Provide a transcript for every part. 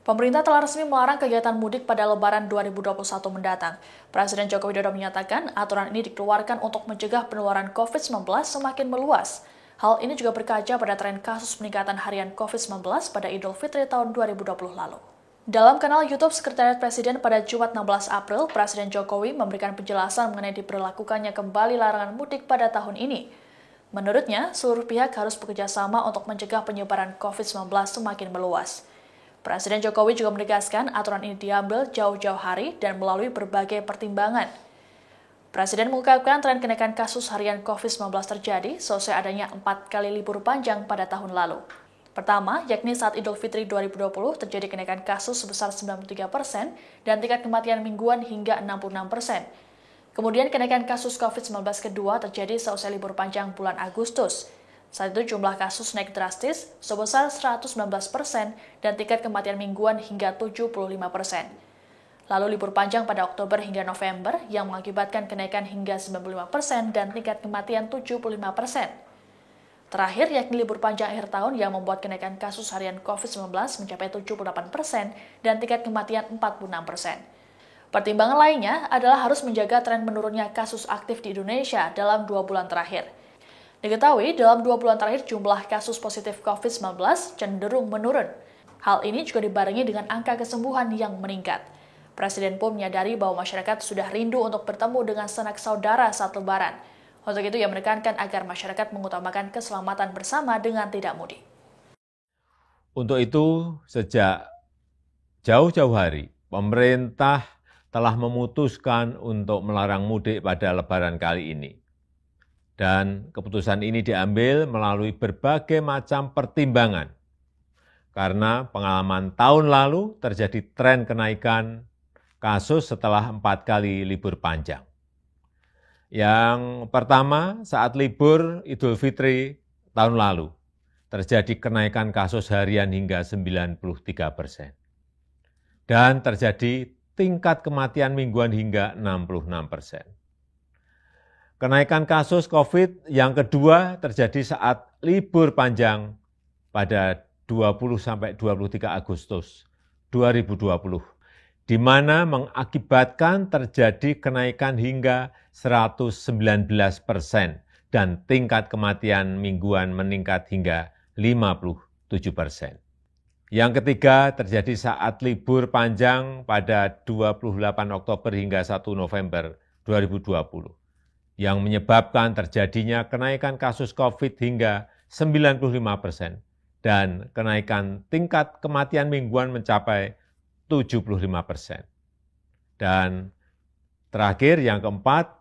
Pemerintah telah resmi melarang kegiatan mudik pada Lebaran 2021 mendatang. Presiden Joko Widodo menyatakan aturan ini dikeluarkan untuk mencegah penularan COVID-19 semakin meluas. Hal ini juga berkaca pada tren kasus peningkatan harian COVID-19 pada Idul Fitri tahun 2020 lalu. Dalam kanal YouTube Sekretariat Presiden pada Jumat 16 April, Presiden Jokowi memberikan penjelasan mengenai diberlakukannya kembali larangan mudik pada tahun ini. Menurutnya, seluruh pihak harus bekerja sama untuk mencegah penyebaran COVID-19 semakin meluas. Presiden Jokowi juga menegaskan aturan ini diambil jauh-jauh hari dan melalui berbagai pertimbangan. Presiden mengungkapkan tren kenaikan kasus harian COVID-19 terjadi seusai adanya 4 kali libur panjang pada tahun lalu. Pertama, yakni saat Idul Fitri 2020 terjadi kenaikan kasus sebesar 93% dan tingkat kematian mingguan hingga 66%. Kemudian kenaikan kasus COVID-19 kedua terjadi seusai libur panjang bulan Agustus. Saat itu jumlah kasus naik drastis sebesar 119% dan tingkat kematian mingguan hingga 75%. Lalu libur panjang pada Oktober hingga November yang mengakibatkan kenaikan hingga 95% dan tingkat kematian 75%. Terakhir yakni libur panjang akhir tahun yang membuat kenaikan kasus harian COVID-19 mencapai 78% dan tingkat kematian 46%. Pertimbangan lainnya adalah harus menjaga tren menurunnya kasus aktif di Indonesia dalam 2 bulan terakhir. Diketahui, dalam 2 bulan terakhir jumlah kasus positif COVID-19 cenderung menurun. Hal ini juga dibarengi dengan angka kesembuhan yang meningkat. Presiden pun menyadari bahwa masyarakat sudah rindu untuk bertemu dengan sanak saudara saat Lebaran. Untuk itu, ia menekankan agar masyarakat mengutamakan keselamatan bersama dengan tidak mudik. Untuk itu, sejak jauh-jauh hari, pemerintah telah memutuskan untuk melarang mudik pada Lebaran kali ini. Dan keputusan ini diambil melalui berbagai macam pertimbangan. Karena pengalaman tahun lalu terjadi tren kenaikan kasus setelah 4 kali libur panjang. Yang pertama, saat libur Idul Fitri tahun lalu, terjadi kenaikan kasus harian hingga 93%. Dan terjadi tingkat kematian mingguan hingga 66%. Kenaikan kasus COVID yang kedua terjadi saat libur panjang pada 20-23 Agustus 2020, di mana mengakibatkan terjadi kenaikan hingga 119% dan tingkat kematian mingguan meningkat hingga 57%. Yang ketiga terjadi saat libur panjang pada 28 Oktober hingga 1 November 2020. Yang menyebabkan terjadinya kenaikan kasus COVID hingga 95% dan kenaikan tingkat kematian mingguan mencapai 75%. Dan terakhir yang keempat,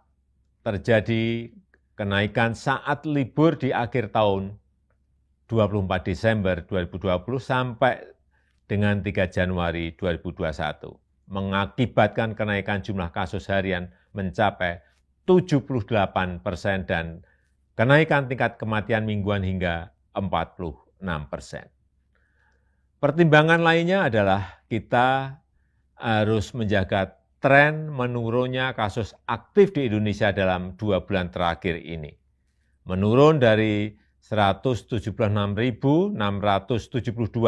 terjadi kenaikan saat libur di akhir tahun 24 Desember 2020 sampai dengan 3 Januari 2021, mengakibatkan kenaikan jumlah kasus harian mencapai 78% dan kenaikan tingkat kematian mingguan hingga 46%. Pertimbangan lainnya adalah kita harus menjaga tren menurunnya kasus aktif di Indonesia dalam 2 bulan terakhir ini. Menurun dari 176.672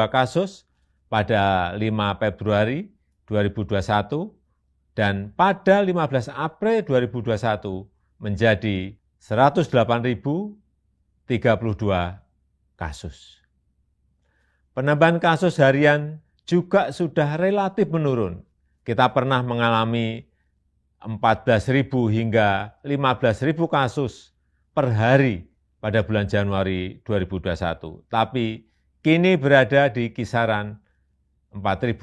kasus pada 5 Februari 2021, dan pada 15 April 2021 menjadi 108.032 kasus. Penambahan kasus harian juga sudah relatif menurun. Kita pernah mengalami 14.000 hingga 15.000 kasus per hari pada bulan Januari 2021. Tapi kini berada di kisaran 4.000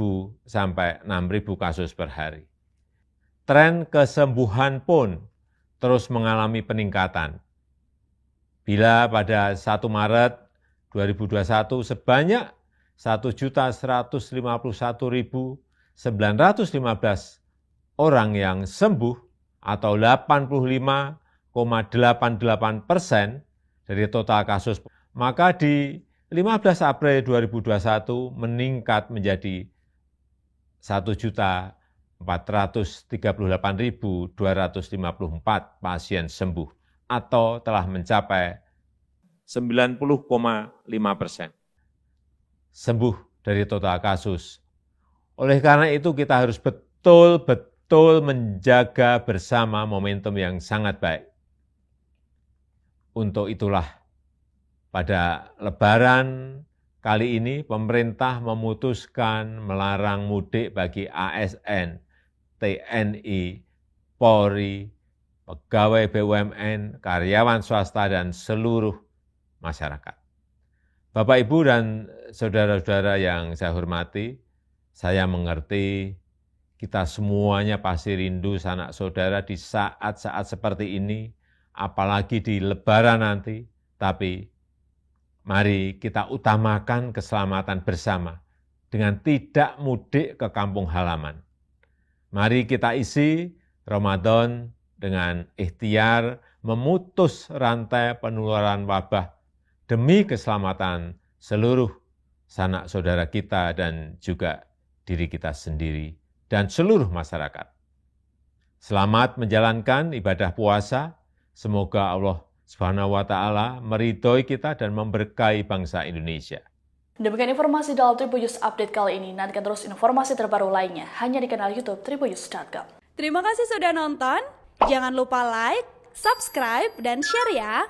sampai 6.000 kasus per hari. Tren kesembuhan pun terus mengalami peningkatan. Bila pada 1 Maret 2021 sebanyak 1.151.915 orang yang sembuh atau 85,88% dari total kasus, maka di 15 April 2021 meningkat menjadi 1.438.254 pasien sembuh atau telah mencapai 90,5% sembuh dari total kasus Oleh karena itu kita harus betul-betul menjaga bersama momentum yang sangat baik. Untuk itulah pada Lebaran kali ini pemerintah memutuskan melarang mudik bagi ASN, TNI, Polri, pegawai BUMN, karyawan swasta, dan seluruh masyarakat. Bapak, Ibu, dan saudara-saudara yang saya hormati, saya mengerti kita semuanya pasti rindu sanak saudara di saat-saat seperti ini, apalagi di Lebaran nanti, tapi mari kita utamakan keselamatan bersama dengan tidak mudik ke kampung halaman. Mari kita isi Ramadan dengan ikhtiar memutus rantai penularan wabah demi keselamatan seluruh sanak saudara kita dan juga diri kita sendiri dan seluruh masyarakat. Selamat menjalankan ibadah puasa. Semoga Allah Subhanahu wa Ta'ala meridhoi kita dan memberkahi bangsa Indonesia. Demikian informasi dalam Tribunnews Update kali ini. Nantikan terus informasi terbaru lainnya hanya di kanal YouTube tribunnews.com. Terima kasih sudah nonton. Jangan lupa like, subscribe, dan share ya.